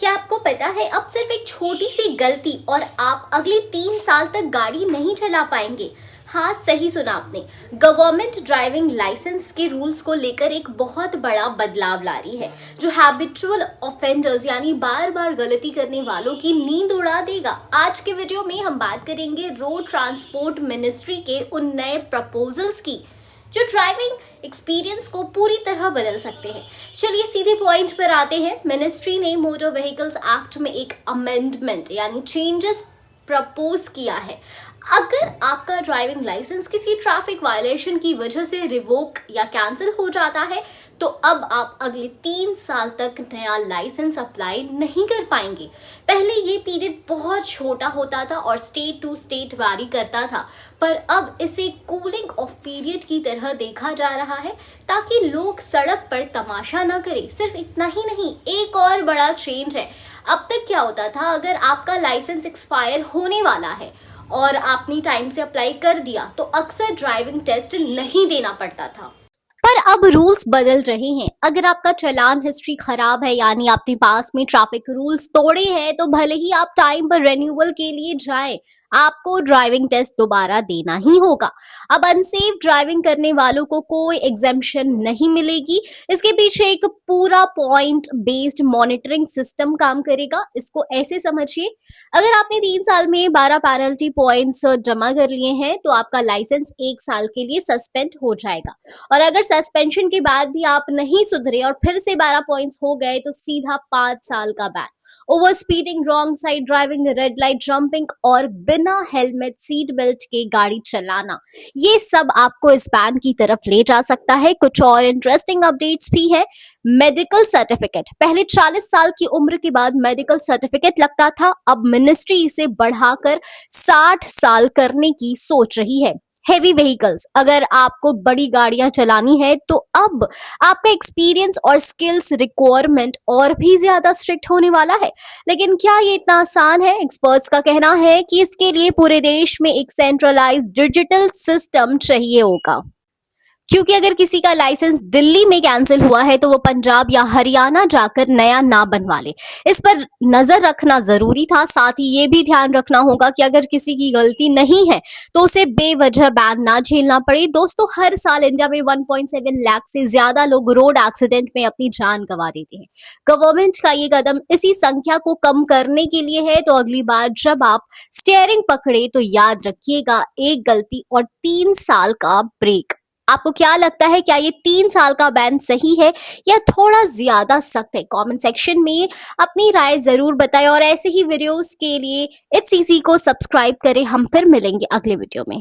क्या आपको पता है अब सिर्फ एक छोटी सी गलती और आप अगले 3 साल तक गाड़ी नहीं चला पाएंगे। हाँ, सही सुना आपने। गवर्नमेंट ड्राइविंग लाइसेंस के रूल्स को लेकर एक बहुत बड़ा बदलाव ला रही है जो हैबिचुअल ऑफेंडर्स यानी बार बार गलती करने वालों की नींद उड़ा देगा। आज के वीडियो में हम बात करेंगे रोड ट्रांसपोर्ट मिनिस्ट्री के उन नए प्रपोजल्स की जो ड्राइविंग एक्सपीरियंस को पूरी तरह बदल सकते हैं। चलिए सीधे पॉइंट पर आते हैं। मिनिस्ट्री ने मोटर व्हीकल्स एक्ट में एक अमेंडमेंट यानी चेंजेस प्रपोज किया है। अगर आपका ड्राइविंग लाइसेंस किसी ट्रैफिक वायलेशन की वजह से रिवोक या कैंसिल हो जाता है तो अब आप अगले 3 साल तक नया लाइसेंस अप्लाई नहीं कर पाएंगे। पहले ये पीरियड बहुत छोटा होता था और स्टेट टू स्टेट वारी करता था, पर अब इसे कूलिंग ऑफ पीरियड की तरह देखा जा रहा है ताकि लोग सड़क पर तमाशा न करें। सिर्फ इतना ही नहीं, एक और बड़ा चेंज है। अब तक क्या होता था, अगर आपका लाइसेंस एक्सपायर होने वाला है और आपने टाइम से अप्लाई कर दिया तो अक्सर ड्राइविंग टेस्ट नहीं देना पड़ता था। पर अब रूल्स बदल रहे हैं। अगर आपका चालान हिस्ट्री खराब है यानी आपने पास में ट्रैफिक रूल्स तोड़े हैं तो भले ही आप टाइम पर रिन्यूअल के लिए जाएं, आपको ड्राइविंग टेस्ट दोबारा देना ही होगा। अब अनसेफ ड्राइविंग करने वालों को कोई एग्जेम्पशन नहीं मिलेगी। इसके पीछे एक पूरा पॉइंट बेस्ड मॉनिटरिंग सिस्टम काम करेगा। इसको ऐसे समझिए, अगर आपने 3 साल में 12 पेनल्टी पॉइंट्स जमा कर लिए हैं तो आपका लाइसेंस 1 साल के लिए सस्पेंड हो जाएगा, और अगर सस्पेंशन के बाद भी आप नहीं सुधरे और फिर से 12 पॉइंट्स हो गए तो सीधा 5 साल का ban. Over speeding, wrong side driving, red light jumping और बिना हेलमेट सीट बेल्ट के गाड़ी चलाना, ये सब आपको इस बैन की तरफ ले जा सकता है। कुछ और इंटरेस्टिंग अपडेट्स भी है। मेडिकल सर्टिफिकेट, पहले 40 साल की उम्र के बाद मेडिकल सर्टिफिकेट लगता था, अब मिनिस्ट्री इसे बढ़ाकर 60 साल करने की सोच रही है। हेवी व्हीकल्स, अगर आपको बड़ी गाड़ियां चलानी है तो अब आपका एक्सपीरियंस और स्किल्स रिक्वायरमेंट और भी ज्यादा स्ट्रिक्ट होने वाला है। लेकिन क्या ये इतना आसान है? एक्सपर्ट्स का कहना है कि इसके लिए पूरे देश में एक सेंट्रलाइज्ड डिजिटल सिस्टम चाहिए होगा, क्योंकि अगर किसी का लाइसेंस दिल्ली में कैंसिल हुआ है तो वो पंजाब या हरियाणा जाकर नया ना बनवा ले। इस पर नजर रखना जरूरी था। साथ ही ये भी ध्यान रखना होगा कि अगर किसी की गलती नहीं है तो उसे बेवजह बैन ना झेलना पड़े। दोस्तों, हर साल इंडिया में 1.7 लाख से ज्यादा लोग रोड एक्सीडेंट में अपनी जान गंवा देते हैं। गवर्नमेंट का ये कदम इसी संख्या को कम करने के लिए है। तो अगली बार जब आप स्टीयरिंग पकड़े तो याद रखिएगा, एक गलती और 3 साल का ब्रेक। आपको क्या लगता है, क्या ये 3 साल का बैन सही है या थोड़ा ज्यादा सख्त है? कमेंट सेक्शन में अपनी राय जरूर बताएं और ऐसे ही वीडियोस के लिए इट्स इजी को सब्सक्राइब करें। हम फिर मिलेंगे अगले वीडियो में।